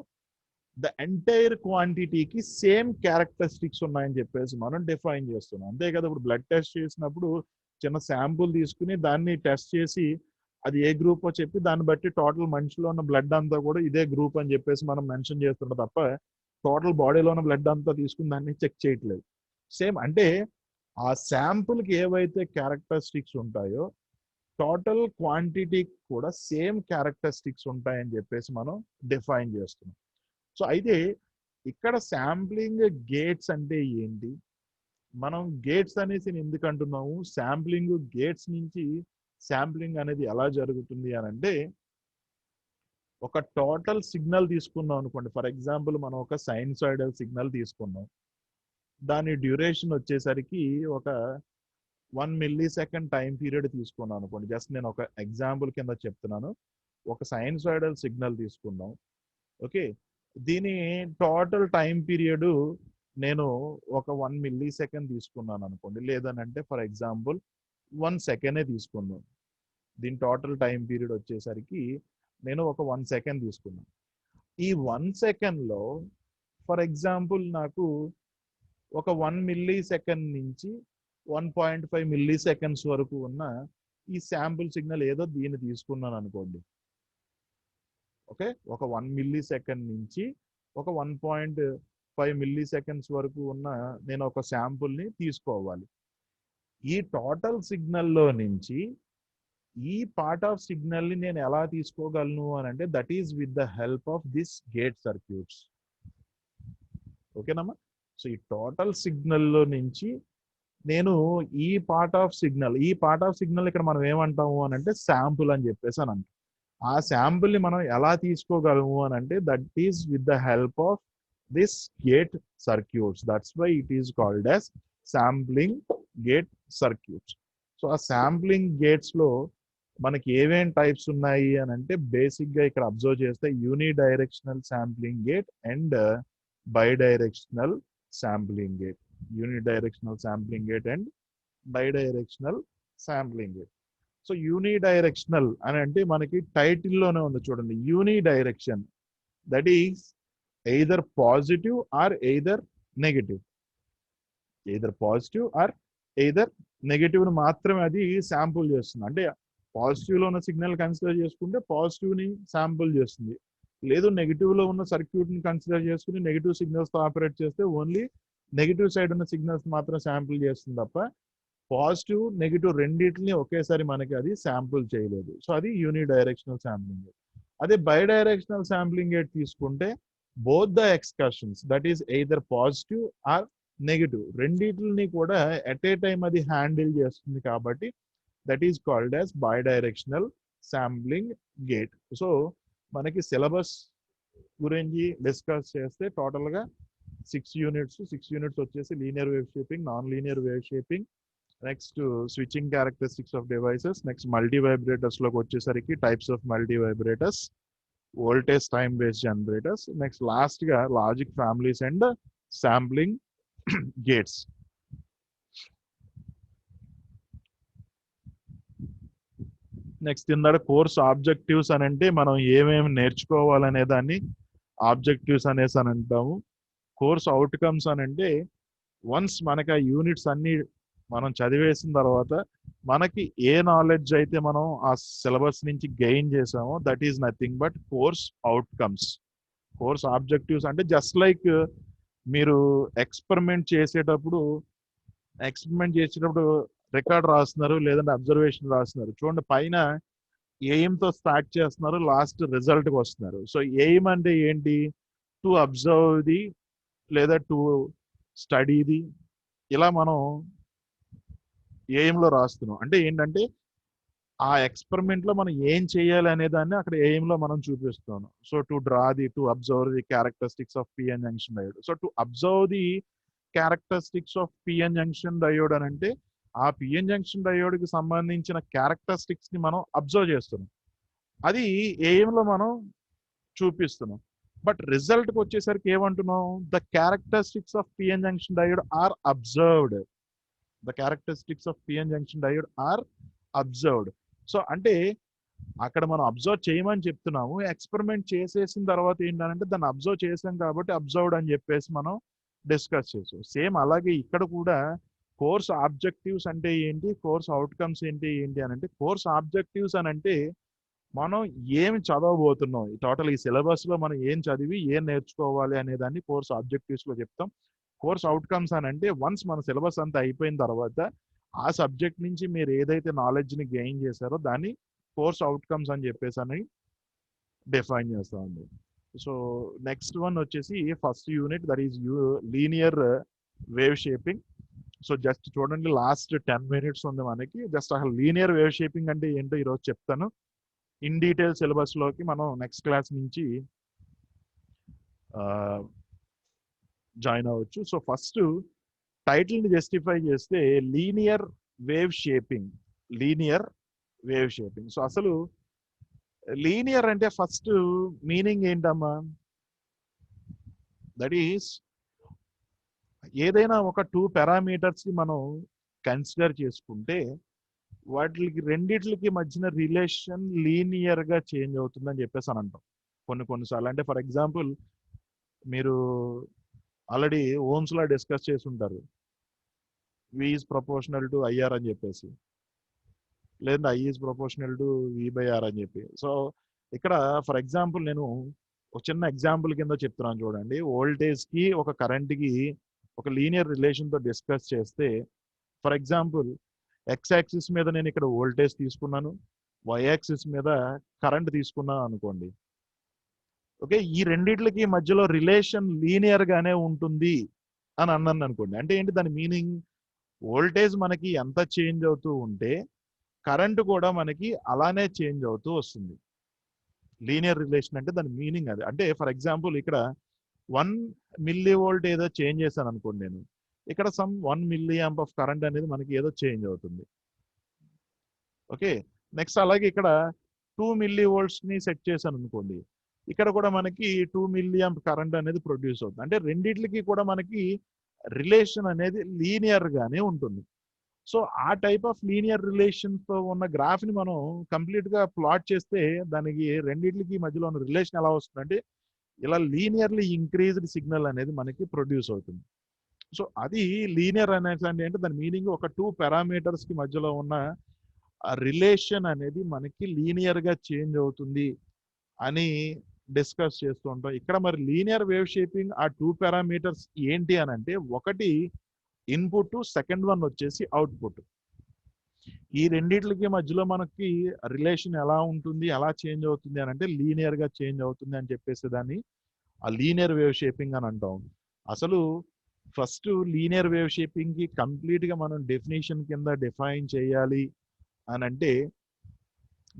ద ఎంటైర్ క్వాంటిటీకి సేమ్ క్యారెక్టరిస్టిక్స్ ఉన్నాయని చెప్పేసి మనం డిఫైన్ చేస్తున్నాం, అంతే కదా. ఇప్పుడు బ్లడ్ టెస్ట్ చేసినప్పుడు చిన్న శాంపుల్ తీసుకుని దాన్ని టెస్ట్ చేసి అది ఏ గ్రూపో చెప్పి దాన్ని బట్టి టోటల్ మనిషిలో ఉన్న బ్లడ్ అంతా కూడా ఇదే గ్రూప్ అని చెప్పేసి మనం మెన్షన్ చేస్తుంటాం తప్ప టోటల్ బాడీలో ఉన్న బ్లడ్ అంతా తీసుకుని దాన్ని చెక్ చేయట్లేదు. సేమ్ అంటే ఆ శాంపుల్కి ఏవైతే క్యారెక్టరిస్టిక్స్ ఉంటాయో టోటల్ క్వాంటిటీకి కూడా సేమ్ క్యారెక్టరిస్టిక్స్ ఉంటాయని చెప్పేసి మనం డిఫైన్ చేస్తున్నాం. సో అయితే ఇక్కడ శాంప్లింగ్ గేట్స్ అంటే ఏంటి? మనం గేట్స్ అనేసి ఎందుకు అంటున్నాము? శాంప్లింగ్ గేట్స్ నుంచి శాంప్లింగ్ అనేది ఎలా జరుగుతుంది అని అంటే, ఒక టోటల్ సిగ్నల్ తీసుకున్నాం అనుకోండి. ఫర్ ఎగ్జాంపుల్ మనం ఒక సైన్సాయిడల్ సిగ్నల్ తీసుకున్నాం, దాని డ్యూరేషన్ వచ్చేసరికి ఒక 1 millisecond టైం పీరియడ్ తీసుకున్నాం అనుకోండి. జస్ట్ నేను ఒక ఎగ్జాంపుల్ కింద చెప్తున్నాను. ఒక సైన్సాయిడల్ సిగ్నల్ తీసుకున్నాం, ఓకే. దీని టోటల్ టైం పీరియడ్ నేను ఒక 1 millisecond తీసుకున్నాను అనుకోండి, లేదనంటే ఫర్ ఎగ్జాంపుల్ 1 second తీసుకున్నాను. దీని టోటల్ టైం పీరియడ్ వచ్చేసరికి నేను ఒక 1 second తీసుకున్నాను. ఈ 1 secondలో ఫర్ ఎగ్జాంపుల్ నాకు ఒక 1 millisecond నుంచి 1.5 milliseconds వరకు ఉన్న ఈ శాంపుల్ సిగ్నల్ ఏదో దీన్ని తీసుకున్నాను అనుకోండి. ఓకే, ఒక 1 మిల్లీ సెకండ్ నుంచి ఒక 1.5 మిల్లీ సెకండ్స్ వరకు ఉన్న నేను ఒక శాంపుల్ని తీసుకోవాలి. ఈ టోటల్ సిగ్నల్లో నుంచి ఈ పార్ట్ ఆఫ్ సిగ్నల్ని నేను ఎలా తీసుకోగలను అని అంటే that is with the help of this gate circuits. ఓకేనమ్మా? సో ఈ టోటల్ సిగ్నల్లో నుంచి నేను ఈ పార్ట్ ఆఫ్ సిగ్నల్ ఇక్కడ మనం ఏమంటాము అని అంటే శాంపుల్ అని చెప్పేసి అని అంటాం. ఆ శాంపుల్ని మనం ఎలా తీసుకోగలము అని అంటే that is with the help of this gate circuits. That's why it is called as sampling gate circuits. So ఆ శాంప్లింగ్ గేట్స్లో మనకి ఏమేం టైప్స్ ఉన్నాయి అని అంటే బేసిక్గా ఇక్కడ అబ్జర్వ్ చేస్తే unidirectional sampling gate and bidirectional sampling gate. Unidirectional sampling gate and bidirectional sampling gate. So unidirectional అని అంటే మనకి టైటిల్లోనే ఉంది చూడండి, unidirection, that is either positive or either negative. Either positive or either నెగటివ్ని మాత్రమే అది శాంపుల్ చేస్తుంది. అంటే పాజిటివ్లో ఉన్న సిగ్నల్ కన్సిడర్ చేసుకుంటే పాజిటివ్ని శాంపుల్ చేస్తుంది, లేదు నెగిటివ్లో ఉన్న సర్క్యూట్ని కన్సిడర్ చేసుకుని నెగిటివ్ సిగ్నల్స్తో ఆపరేట్ చేస్తే ఓన్లీ నెగిటివ్ సైడ్ ఉన్న సిగ్నల్స్ మాత్రం శాంపుల్ చేస్తుంది తప్ప పాజిటివ్ నెగిటివ్ రెండింటిని ఒకేసారి మనకి అది శాంపుల్ చేయలేదు. సో అది యూనిడైరెక్షనల్ శాంప్లింగ్ గేట్. అదే బైడైరెక్షనల్ శాంప్లింగ్ గేట్ తీసుకుంటే both the excursions, that is either positive or negative, రెండింటిని కూడా ఎట్ ఏ టైం అది హ్యాండిల్ చేస్తుంది కాబట్టి that is called as bidirectional sampling gate. So మనకి సిలబస్ గురించి డిస్కస్ చేస్తే టోటల్గా 6 యూనిట్స్ వచ్చేసి linear wave shaping, non linear wave shaping, next switching characteristics of devices, next మల్టీ వైబ్రేటర్స్లోకి వచ్చేసరికి types of multivibrators, voltage time based generators, next లాస్ట్గా logic families and sampling gates. Next ఇందాక course objectives అని అంటే మనం ఏమేమి నేర్చుకోవాలనే దాన్ని ఆబ్జెక్టివ్స్ అనేసి అని అంటాము. కోర్స్ అవుట్కమ్స్ అని అంటే వన్స్ మనకి ఆ యూనిట్స్ అన్ని మనం చదివేసిన తర్వాత మనకి ఏ నాలెడ్జ్ అయితే మనం ఆ సిలబస్ నుంచి గెయిన్ చేసామో that is nothing but course outcomes. Course objectives అంటే జస్ట్ లైక్ మీరు ఎక్స్పెరిమెంట్ చేసేటప్పుడు రికార్డ్ రాస్తున్నారు, లేదంటే అబ్జర్వేషన్ రాస్తున్నారు చూడండి, పైన ఎయిమ్తో స్టార్ట్ చేస్తున్నారు, లాస్ట్ రిజల్ట్కి వస్తున్నారు. సో ఎయిమ్ అంటే ఏంటి? టు అబ్జర్వ్ ది లేదా టు స్టడీది, ఇలా మనం ఎయిమ్లో రాస్తున్నాం. అంటే ఏంటంటే ఆ ఎక్స్పెరిమెంట్లో మనం ఏం చేయాలి అనే దాన్ని అక్కడ ఎయిమ్లో మనం చూపిస్తున్నాం. So to observe the characteristics of PN junction diode. So to observe the characteristics of PN junction diode అని అంటే ఆ పిఎన్ జంక్షన్ డయోడ్కి సంబంధించిన క్యారెక్టరిస్టిక్స్ని మనం అబ్జర్వ్ చేస్తున్నాం, అది ఎయిమ్లో మనం చూపిస్తున్నాం. బట్ రిజల్ట్కి వచ్చేసరికి ఏమంటున్నాం? The characteristics of PN junction diode are observed. The characteristics of PN junction diode are observed. So అంటే అక్కడ మనం అబ్జర్వ్ చేయమని చెప్తున్నాము, ఎక్స్పెరిమెంట్ చేసేసిన తర్వాత ఏంటంటే దాన్ని అబ్జర్వ్ చేసాం కాబట్టి అబ్జర్వ్డ్ అని చెప్పేసి మనం డిస్కస్ చేసాం. సేమ్ అలాగే ఇక్కడ కూడా కోర్స్ ఆబ్జెక్టివ్స్ అంటే ఏంటి, కోర్స్ అవుట్కమ్స్ ఏంటి అని అంటే కోర్స్ ఆబ్జెక్టివ్స్ అని అంటే మనం ఏమి చదవబోతున్నాం, టోటల్ ఈ సిలబస్లో మనం ఏం చదివి ఏం నేర్చుకోవాలి అనే దాన్ని కోర్స్ ఆబ్జెక్టివ్స్లో చెప్తాం. కోర్స్ అవుట్కమ్స్ అని అంటే వన్స్ మన సిలబస్ అంతా అయిపోయిన తర్వాత ఆ సబ్జెక్ట్ నుంచి మీరు ఏదైతే నాలెడ్జ్ని గెయిన్ చేశారో దాన్ని కోర్స్ అవుట్కమ్స్ అని చెప్పేసి అని డిఫైన్ చేస్తామండి. సో నెక్స్ట్ వన్ వచ్చేసి first unit, that is linear wave shaping. So just చూడండి, లాస్ట్ 10 minutes ఉంది మనకి. జస్ట్ అసలు లీనియర్ వేవ్ షేపింగ్ అంటే ఏంటో ఈరోజు చెప్తాను. ఇన్ డీటెయిల్ సిలబస్లోకి మనం నెక్స్ట్ క్లాస్ నుంచి జాయిన్ అవ్వచ్చు. సో ఫస్ట్ టైటిల్ని జస్టిఫై చేస్తే లీనియర్ వేవ్ షేపింగ్. సో అసలు లీనియర్ అంటే ఫస్ట్ మీనింగ్ ఏంటమ్మా? దట్ ఈస్ ఏదైనా ఒక 2 పారామీటర్స్ని మనం కన్సిడర్ చేసుకుంటే వాటికి రెండిట్లకి మధ్యన రిలేషన్ లీనియర్గా చేంజ్ అవుతుందని చెప్పేసి అని అంటాం కొన్నిసార్లు. అంటే ఫర్ ఎగ్జాంపుల్ మీరు ఆల్రెడీ ఓమ్స్లా డిస్కస్ చేసి ఉంటారు, V is proportional to IR అని చెప్పేసి, లేదంటే I is proportional to V/R అని చెప్పి. సో ఇక్కడ ఫర్ ఎగ్జాంపుల్ నేను ఒక చిన్న ఎగ్జాంపుల్ కింద చెప్తున్నాను చూడండి. వోల్టేజ్కి ఒక కరెంట్కి ఒక లీనియర్ రిలేషన్తో డిస్కస్ చేస్తే ఫర్ ఎగ్జాంపుల్ ఎక్స్ యాక్సిస్ మీద నేను ఇక్కడ వోల్టేజ్ తీసుకున్నాను, వై యాక్సిస్ మీద కరెంట్ తీసుకున్నాను అనుకోండి. ఓకే, ఈ రెండిట్లకి మధ్యలో రిలేషన్ లీనియర్ గానే ఉంటుంది అని అన్నాను అనుకోండి. అంటే ఏంటి దాని మీనింగ్? వోల్టేజ్ మనకి ఎంత చేంజ్ అవుతూ ఉంటే కరెంట్ కూడా మనకి అలానే చేంజ్ అవుతూ వస్తుంది. లీనియర్ రిలేషన్ అంటే దాని మీనింగ్ అది. అంటే ఫర్ ఎగ్జాంపుల్ ఇక్కడ 1 మిల్లీ వోల్ట్ ఏదో చేంజ్ చేశాను అనుకోండి నేను, ఇక్కడ some 1 milli amp of current అనేది మనకి ఏదో చేంజ్ అవుతుంది. ఓకే, నెక్స్ట్ అలాగే ఇక్కడ 2 మిల్లీ వోల్ట్స్ ని సెట్ చేశాను అనుకోండి, ఇక్కడ కూడా మనకి 2 మిల్లీ యాంప్ కరెంట్ అనేది ప్రొడ్యూస్ అవుతుంది. అంటే రెండిట్లకి కూడా మనకి రిలేషన్ అనేది లీనియర్ గానే ఉంటుంది. సో ఆ టైప్ ఆఫ్ లీనియర్ రిలేషన్ తో ఉన్న గ్రాఫ్ ని మనం కంప్లీట్ గా ప్లాట్ చేస్తే దానికి రెండిట్లకి మధ్యలో ఉన్న రిలేషన్ ఎలా వస్తుందంటే ఇలా లీనియర్లీ ఇంక్రీజ్డ్ సిగ్నల్ అనేది మనకి ప్రొడ్యూస్ అవుతుంది. సో అది లీనియర్ అనేది అంటే దాని మీనింగ్ ఒక 2 పారామీటర్స్ కి మధ్యలో ఉన్న రిలేషన్ అనేది మనకి లీనియర్ గా చేంజ్ అవుతుంది అని డిస్కస్ చేస్తూ ఉంటాం. ఇక్కడ మరి లీనియర్ వేవ్ షేపింగ్ ఆ 2 పారామీటర్స్ ఏంటి అని అంటే, ఒకటి ఇన్పుట్, సెకండ్ వన్ వచ్చేసి అవుట్పుట్. ఈ రెండిట్లకి మధ్యలో మనకి రిలేషన్ ఎలా ఉంటుంది, ఎలా చేంజ్ అవుతుంది అని అంటే లీనియర్ గా చేంజ్ అవుతుంది అని చెప్పేసి దాన్ని ఆ లీనియర్ వేవ్ షేపింగ్ అని అంటాం. అసలు ఫస్ట్ లీనియర్ వేవ్ షేపింగ్ కి కంప్లీట్ గా మనం డెఫినేషన్ కింద డిఫైన్ చేయాలి అని అంటే,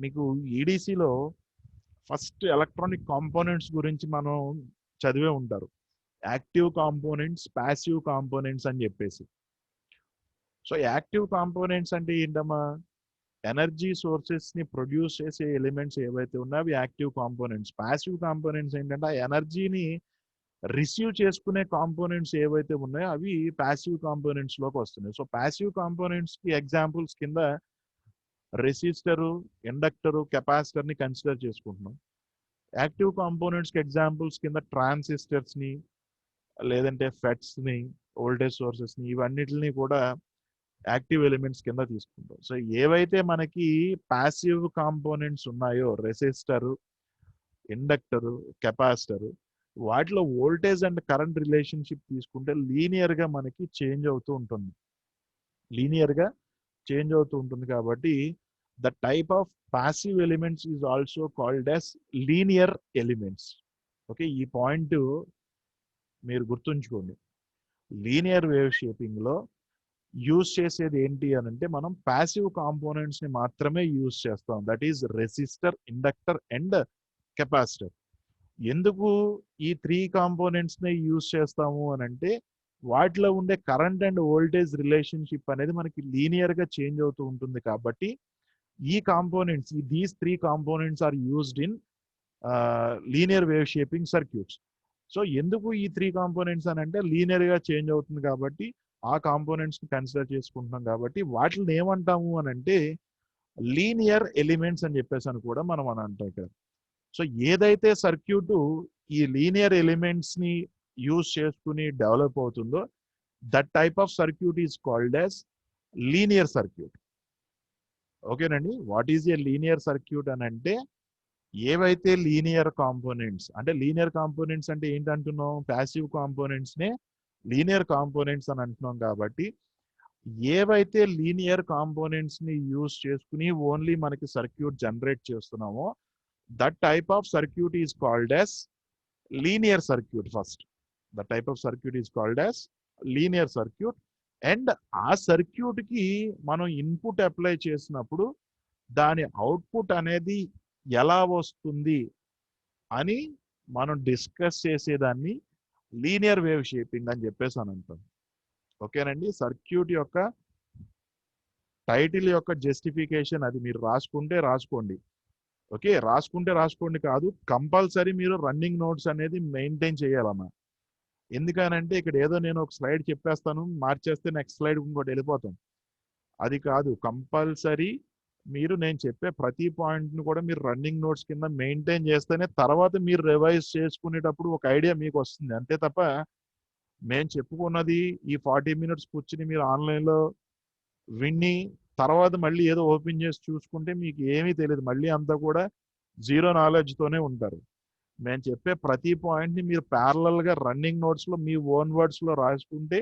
మీకు ఈడీసీలో ఫస్ట్ ఎలక్ట్రానిక్ కాంపోనెంట్స్ గురించి మనం చదివే ఉంటారు. యాక్టివ్ కాంపోనెంట్స్, ప్యాసివ్ కాంపోనెంట్స్ అని చెప్పేసి. సో యాక్టివ్ కాంపోనెంట్స్ అంటే ఏంటమ్మా? ఎనర్జీ సోర్సెస్ ని ప్రొడ్యూస్ చేసే ఎలిమెంట్స్ ఏవైతే ఉన్నాయో అవి యాక్టివ్ కాంపోనెంట్స్. ప్యాసివ్ కాంపోనెంట్స్ ఏంటంటే ఆ ఎనర్జీని రిసీవ్ చేసుకునే కాంపోనెంట్స్ ఏవైతే ఉన్నాయో అవి ప్యాసివ్ కాంపోనెంట్స్ లోకి వస్తున్నాయి. సో ప్యాసివ్ కాంపోనెంట్స్ కి ఎగ్జాంపుల్స్ కింద రెసిస్టరు, ఇండక్టరు, కెపాసిటర్ ని కన్సిడర్ చేసుకుంటున్నాం. యాక్టివ్ కాంపోనెంట్స్ కి ఎగ్జాంపుల్స్ కింద ట్రాన్సిస్టర్స్ ని, లేదంటే ఫెట్స్ ని, వోల్టేజ్ సోర్సెస్ ని, ఇవన్నిటిని కూడా యాక్టివ్ ఎలిమెంట్స్ కింద తీసుకుంటాం. సో ఏవైతే మనకి ప్యాసివ్ కాంపోనెంట్స్ ఉన్నాయో రెసిస్టరు, ఇండక్టరు, కెపాసిటరు, వాటిలో వోల్టేజ్ అండ్ కరెంట్ రిలేషన్షిప్ తీసుకుంటే లీనియర్ గా మనకి చేంజ్ అవుతూ ఉంటుంది. లీనియర్ గా చేంజ్ అవుతూ ఉంటుంది కాబట్టి the type of passive elements is also called as linear elements. Okay, ఈ పాయింట్ మీరు గుర్తుంచుకోండి. లీనియర్ వేవ్ షేపింగ్ లో యూజ్ చేసేది ఏంటి అని అంటే మనం ప్యాసివ్ కాంపోనెంట్స్ ని మాత్రమే యూజ్ చేస్తాం. That is resistor, inductor and capacitor. ఎందుకు ఈ 3 కాంపోనెంట్స్ ని యూజ్ చేస్తాము అని అంటే వాటిలో ఉండే కరెంట్ అండ్ వోల్టేజ్ రిలేషన్షిప్ అనేది మనకి లీనియర్ గా చేంజ్ అవుతూ ఉంటుంది. కాబట్టి ఈ components, these 3 components are used in linear wave shaping circuits. So ఎందుకు ఈ 3 కాంపోనెంట్స్ అని అంటే లీనియర్ గా చేంజ్ అవుతుంది కాబట్టి ఆ కాంపోనెంట్స్ ని కన్సిడర్ చేసుకుంటున్నాం. కాబట్టి వాటిని ఏమంటాము అని అంటే లీనియర్ ఎలిమెంట్స్ అని చెప్పేసి అని కూడా మనం అని అంటాం ఇక్కడ. సో ఏదైతే సర్క్యూట్ ఈ లీనియర్ ఎలిమెంట్స్ ని యూజ్ చేసుకుని డెవలప్ అవుతుందో that type of circuit is called as linear circuit. ఓకేనండి. What is a linear circuit అని అంటే ఏవైతే లీనియర్ కాంపోనెంట్స్, అంటే లీనియర్ కాంపోనెంట్స్ అంటే ఏంటంటున్నాం? ప్యాసివ్ కాంపోనెంట్స్ నే లీనియర్ కాంపోనెంట్స్ అని అంటున్నాం. కాబట్టి ఏవైతే లీనియర్ కాంపోనెంట్స్ ని యూజ్ చేసుకుని ఓన్లీ మనకి సర్క్యూట్ జనరేట్ చేస్తున్నామో that type of circuit is called as linear circuit first. The type of circuit is called as linear circuit. And ఆ సర్క్యూట్ కి మనం ఇన్పుట్ అప్లై చేసినప్పుడు దాని అవుట్పుట్ అనేది ఎలా వస్తుంది అని మనం డిస్కస్ చేసేదాన్ని లీనియర్ వేవ్ షేపింగ్ అని చెప్పేసి అని అంటాం. ఓకేనండి. సర్క్యూట్ యొక్క టైటిల్ యొక్క జస్టిఫికేషన్ అది మీరు రాసుకుంటే రాసుకోండి. ఓకే, రాసుకుంటే రాసుకోండి కాదు, కంపల్సరీ మీరు రన్నింగ్ నోట్స్ అనేది మెయింటైన్ చేయాలమ్మా. ఎందుకనంటే ఇక్కడ ఏదో నేను ఒక స్లైడ్ చెప్పేస్తాను, మార్చేస్తే నెక్స్ట్ స్లైడ్ ఇంకోటి వెళ్ళిపోతాం. అది కాదు, కంపల్సరీ మీరు నేను చెప్పే ప్రతి పాయింట్ని కూడా మీరు రన్నింగ్ నోట్స్ కింద మెయింటైన్ చేస్తేనే తర్వాత మీరు రివైజ్ చేసుకునేటప్పుడు ఒక ఐడియా మీకు వస్తుంది. అంతే తప్ప మేము చెప్పుకున్నది ఈ 40 మినిట్స్ కూర్చుని మీరు ఆన్లైన్లో విన్ని తర్వాత మళ్ళీ ఏదో ఓపెన్ చేసి చూసుకుంటే మీకు ఏమీ తెలియదు. మళ్ళీ అంతా కూడా జీరో నాలెడ్జ్తోనే ఉంటారు. నేను చెప్పే ప్రతి పాయింట్ని మీరు ప్యారలల్గా రన్నింగ్ నోట్స్లో మీ ఓన్ వర్డ్స్లో రాసుకుంటే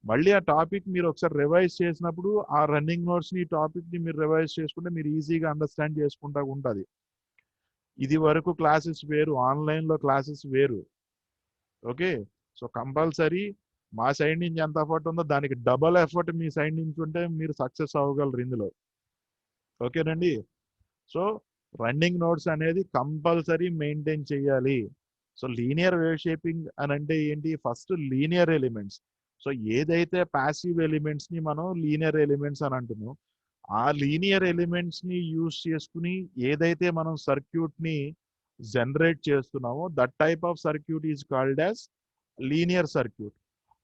మళ్ళీ ఆ టాపిక్ మీరు ఒకసారి రివైజ్ చేసినప్పుడు ఆ రన్నింగ్ నోట్స్ని ఈ టాపిక్ని మీరు రివైజ్ చేసుకుంటే మీరు ఈజీగా అండర్స్టాండ్ చేసుకుంటా ఉంటుంది. ఇది వరకు క్లాసెస్ వేరు, ఆన్లైన్లో క్లాసెస్ వేరు. ఓకే, సో కంపల్సరీ మా సైడ్ నుంచి ఎంత ఎఫర్ట్ ఉందో దానికి డబల్ ఎఫర్ట్ మీ సైడ్ నుంచి ఉంటే మీరు సక్సెస్ అవ్వగలరు ఇందులో. ఓకేనండి. సో రన్నింగ్ నోట్స్ అనేది కంపల్సరీ మెయింటైన్ చేయాలి. సో లీనియర్ వేవ్ షేపింగ్ అని అంటే ఏంటి? First linear elements. సో ఏదైతే ప్యాసివ్ ఎలిమెంట్స్ని మనం లీనియర్ ఎలిమెంట్స్ అని అంటున్నాం, ఆ లీనియర్ ఎలిమెంట్స్ని యూజ్ చేసుకుని ఏదైతే మనం సర్క్యూట్ని జనరేట్ చేస్తున్నామో that type of circuit is called as linear circuit.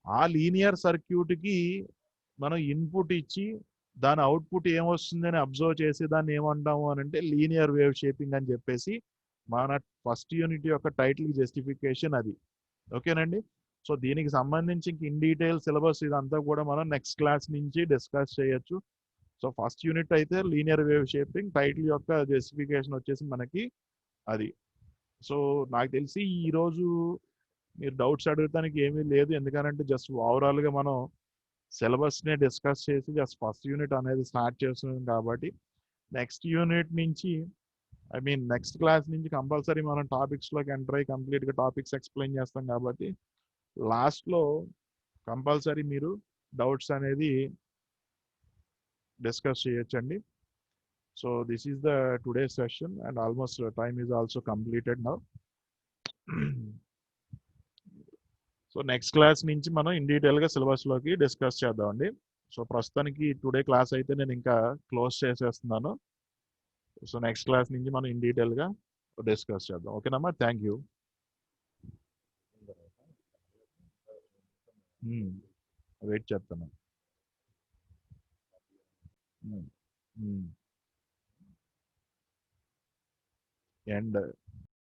ఆ లీనియర్ సర్క్యూట్కి మనం ఇన్పుట్ ఇచ్చి దాని అవుట్పుట్ ఏమొస్తుందని అబ్జర్వ్ చేసి దాన్ని ఏమంటాము అని అంటే లీనియర్ వేవ్ షేపింగ్ అని చెప్పేసి మన ఫస్ట్ యూనిట్ యొక్క టైటిల్ జస్టిఫికేషన్ అది. ఓకేనండి. సో దీనికి సంబంధించి ఇంక ఇన్ డీటెయిల్ సిలబస్ ఇదంతా కూడా మనం నెక్స్ట్ క్లాస్ నుంచి డిస్కస్ చేయొచ్చు. సో ఫస్ట్ యూనిట్ అయితే లీనియర్ వేవ్ షేపింగ్, టైటిల్ యొక్క జస్టిఫికేషన్ వచ్చేసి మనకి అది. సో నాకు తెలిసి ఈరోజు మీరు డౌట్స్ అడగడానికి ఏమీ లేదు, ఎందుకంటే జస్ట్ ఓవరాల్గా మనం సిలబస్ని డిస్కస్ చేసి జస్ట్ ఫస్ట్ యూనిట్ అనేది స్టార్ట్ చేస్తున్నాం కాబట్టి నెక్స్ట్ యూనిట్ నుంచి నెక్స్ట్ క్లాస్ నుంచి కంపల్సరీ మనం టాపిక్స్లోకి ఎంటర్ అయ్యి కంప్లీట్గా టాపిక్స్ ఎక్స్ప్లెయిన్ చేస్తాం కాబట్టి లాస్ట్లో కంపల్సరీ మీరు డౌట్స్ అనేది డిస్కస్ చేయొచ్చండి. So this is the today session and almost time is also completed now. So next class నుంచి మనం ఇన్ డీటెయిల్గా సిలబస్లోకి డిస్కస్ చేద్దామండి. సో ప్రస్తుతానికి టుడే క్లాస్ అయితే నేను ఇంకా క్లోజ్ చేసేస్తున్నాను. సో నెక్స్ట్ క్లాస్ నుంచి మనం ఇన్ డీటెయిల్గా డిస్కస్ చేద్దాం. ఓకేనమ్మా, థ్యాంక్ యూ. వెయిట్ చేస్తాను. అండ్